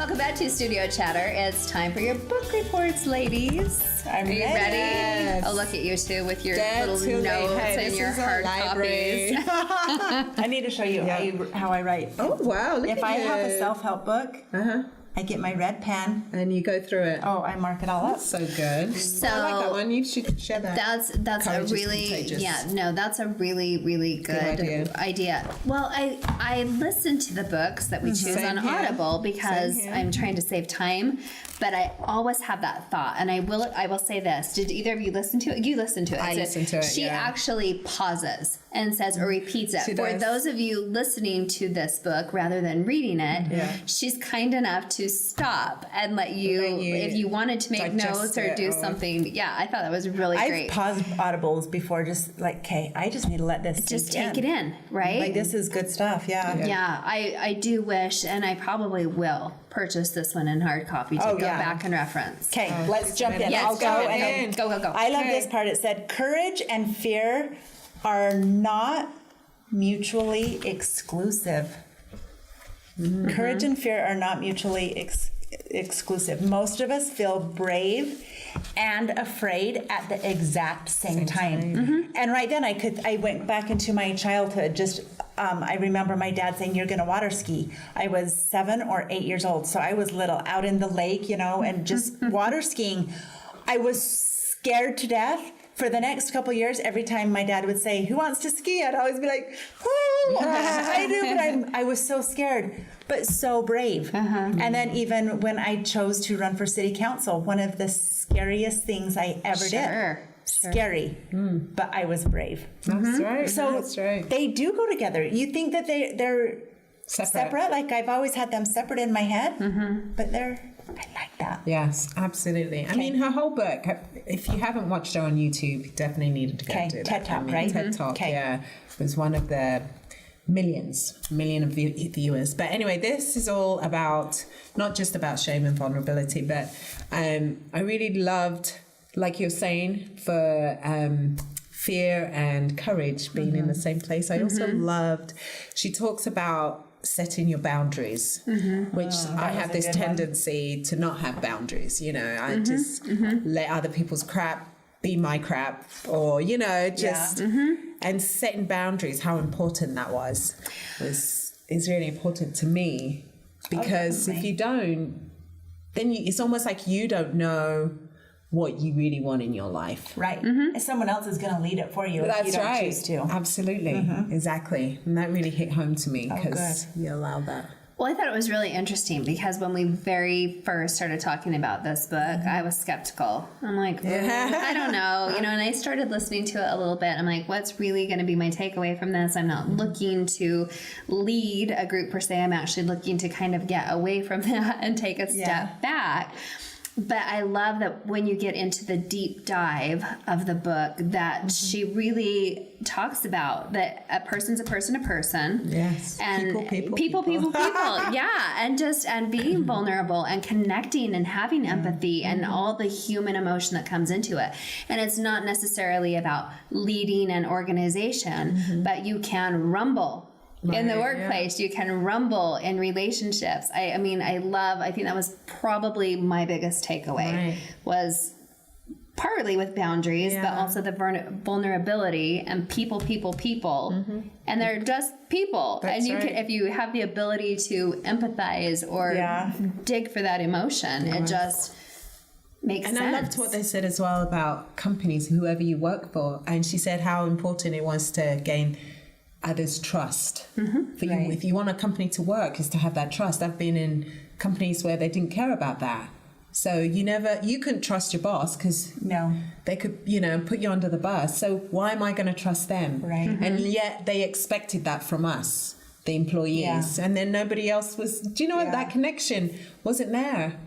welcome back to Studio Chatter. It's time for your book reports, ladies. Are you ready? Yes. Oh, look at you two with your Dead little too late. notes Hey, and this your is a hard library. copies. I need to show you how I write. Oh, wow. Look If at I you. have a self-help book, I get my red pen. And you go through it. Oh, I mark it all up. So good. So I like that one. You should share that. That's Courage a is really contagious. that's a really good idea. Well, I listen to the books that we choose Same on here. Audible because Same here. I'm trying to save time, but I always have that thought, and I will say this: did either of you listen to it? You listened to it. I So listened to it, She yeah. actually pauses and says or repeats it. She For does. those of you listening to this book rather than reading it, she's kind enough to stop and let you, if you wanted to make digest notes or it do or- something. Yeah, I thought that was really I've great. paused audibles before, just like, okay, I just need to let this Just sink take it in, right? Like, this is good stuff, Yeah, I do wish, and I probably will purchase this one in hard copy to go back and reference. Okay, let's jump in. Yes, I'll go. jump And in. Go. I love Okay. this part. It said, courage and fear are not mutually exclusive. Courage and fear are not mutually exclusive. Most of us feel brave and afraid at the exact same time. And right then I went back into my childhood. Just I remember my dad saying, "You're going to water ski." I was 7 or 8 years old, so I was little, out in the lake, and just water skiing. I was scared to death. For the next couple of years, every time my dad would say, "Who wants to ski?" I'd always be like, "Oh, I do," but I was so scared, but so brave. And then even when I chose to run for city council, one of the scariest things I ever did. Scary, but I was brave. That's right. So That's right. they do go together. You think that they're separate? Like I've always had them separate in my head, but I like that. Yes, absolutely. I mean, her whole book, if you haven't watched her on YouTube, you definitely needed to go Okay, do that. TED Talk, right? TED Talk, Okay. yeah. Was one of the million of viewers. But anyway, this is all about, not just about shame and vulnerability, but I really loved, like you're saying, for fear and courage being in the same place. I also loved, she talks about setting your boundaries, which I have this tendency to not have boundaries. I just let other people's crap be my crap, or just and setting boundaries. How important that is really important to me, because if you don't, then it's almost like you don't know what you really want in your life. Right. And someone else is going to lead it for you if you don't choose to. Absolutely. Exactly. And that really hit home to me because you allow that. Well, I thought it was really interesting because when we very first started talking about this book, I was skeptical. I'm like, I don't know, and I started listening to it a little bit. I'm like, what's really going to be my takeaway from this? I'm not looking to lead a group per se. I'm actually looking to kind of get away from that and take a step back. But I love that when you get into the deep dive of the book, that she really talks about that a person's a person, Yes. and People. yeah, and being vulnerable and connecting and having empathy and all the human emotion that comes into it. And it's not necessarily about leading an organization, but you can rumble. In the workplace, you can rumble in relationships. I think that was probably my biggest takeaway was partly with boundaries, but also the vulnerability and people. And they're just people. That's and you can, if you have the ability to empathize or dig for that emotion, it just makes sense. And I loved what they said as well about companies, whoever you work for. And she said how important it was to gain others' trust. For you, if you want a company to work, is to have that trust. I've been in companies where they didn't care about that. So you couldn't trust your boss because they could, put you under the bus. So why am I going to trust them? Right. And yet they expected that from us, the employees. And then nobody else was, that connection wasn't there.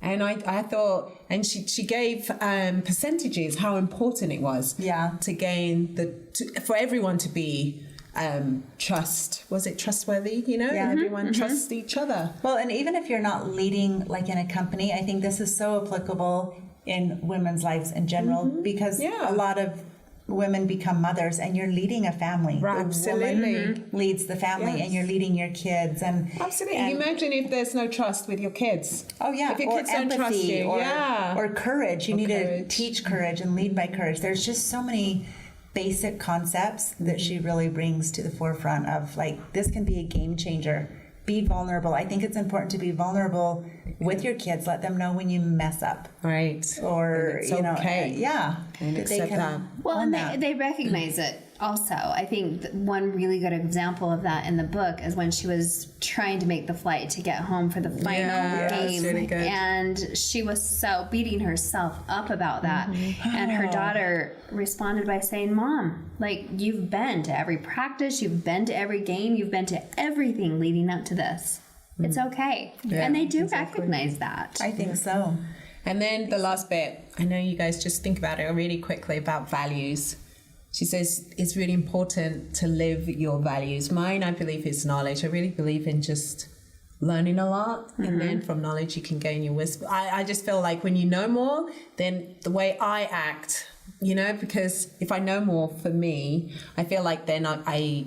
And I thought, and she gave percentages, how important it was to gain for everyone to be trustworthy, everyone trusts each other. Well, and even if you're not leading like in a company, I think this is so applicable in women's lives in general, because a lot of women become mothers and you're leading a family. Right, The absolutely. woman leads the family Yes. and you're leading your kids. And Absolutely. and- Imagine if there's no trust with your kids. Oh yeah, If your or kids don't trust empathy, you, or courage. You need to courage. teach courage and lead by courage. There's just so many basic concepts that she really brings to the forefront of like this can be a game changer. Be vulnerable. I think it's important to be vulnerable with your kids. Let them know when you mess up, Right. or And it's you know, okay. yeah, And that they accept can that. Well, own and that. they recognize it also. I think one really good example of that in the book is when she was trying to make the flight to get home for the final Yeah, that's game. really good. And she was so beating herself up about that. And her daughter responded by saying, Mom, like, you've been to every practice, you've been to every game, you've been to everything leading up to this. It's okay. Yeah, and they do exactly. recognize that. I think so. And then the last bit, I know you guys just think about it really quickly about values. She says it's really important to live your values. Mine, I believe, is knowledge. I really believe in just learning a lot, and then from knowledge you can gain your wisdom. I just feel like when you know more, then the way I act, you know, because if I know more for me, I feel like then I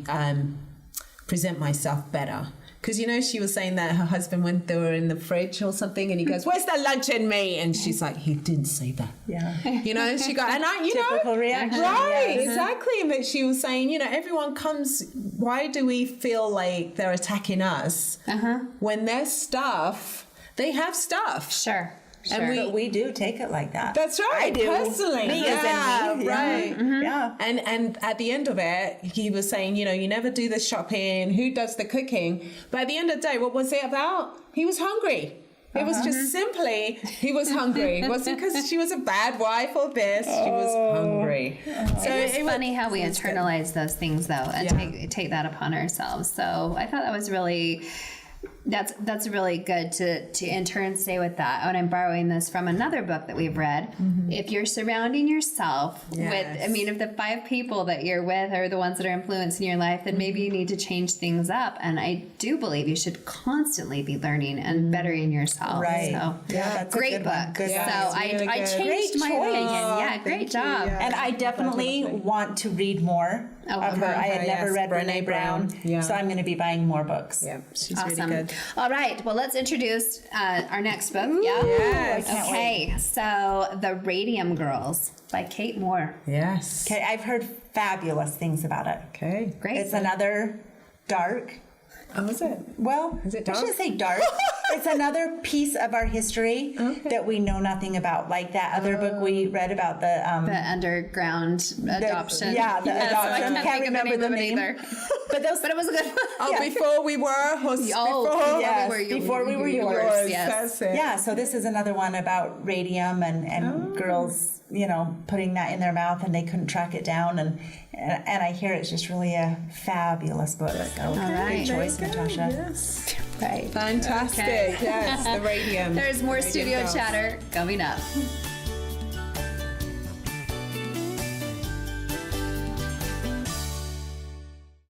present myself better. Because, you know, she was saying that her husband went through her in the fridge or something and he goes, "Where's the luncheon meat?" And she's like, "He didn't say that." Yeah. You know, she got, and I, you Typical know, reaction, right, yes. exactly. But she was saying, you know, everyone comes, why do we feel like they're attacking us when their stuff, they have stuff? Sure. And Sure. But we do take it like that. That's right, I do. personally. Me Yeah, as in me. right. Yeah. And at the end of it, he was saying, you know, you never do the shopping, who does the cooking? But at the end of the day, what was it about? He was hungry. It was just simply, he was hungry. It wasn't because she was a bad wife or this, she was hungry. So It is was- funny how we it was good. internalize those things, though, and Yeah. take that upon ourselves. So I thought that was really, that's really good to in turn stay with that. And I'm borrowing this from another book that we've read. If you're surrounding yourself with, I Yes. mean, if the 5 people that you're with are the ones that are influencing your life, then maybe you need to change things up. And I do believe you should constantly be learning and bettering yourself. Right. So Yeah, that's a great good book. one. Good so one. Yeah, it's I really good. changed Great my choice. opinion. Oh, Yeah, thank great you. job. Yeah. And I definitely want to read more Oh, of her. I had yes, never read Brene Brené Brown, Brown. Yeah. so I'm going to be buying more books. Yeah, she's Awesome. really good. All right. Well, let's introduce our next book. Yeah. Yes. I can't Okay. So, The Radium Girls by Kate Moore. Yes. Okay, I've heard fabulous things about it. Okay. Great. It's another dark. Oh, is it? Well, Is it I dark? shouldn't say dark. It's another piece of our history that we know nothing about. Like that other book we read about the the underground adoption. yeah, the So I adoption. can't Can't think remember of the the name name. of it either. but those But it was a good one. Oh, Yeah. before we were, or before? Yes, we were before we were yours. Yours, Yes. that's it. yeah, so this is another one about radium and girls, you know, putting that in their mouth and they couldn't track it down and I hear it's just really a fabulous book. So right. good choice, Natasha. Yes. Right. Fantastic. Okay. Yes, the radium. There's more Radium studio girls. chatter coming up.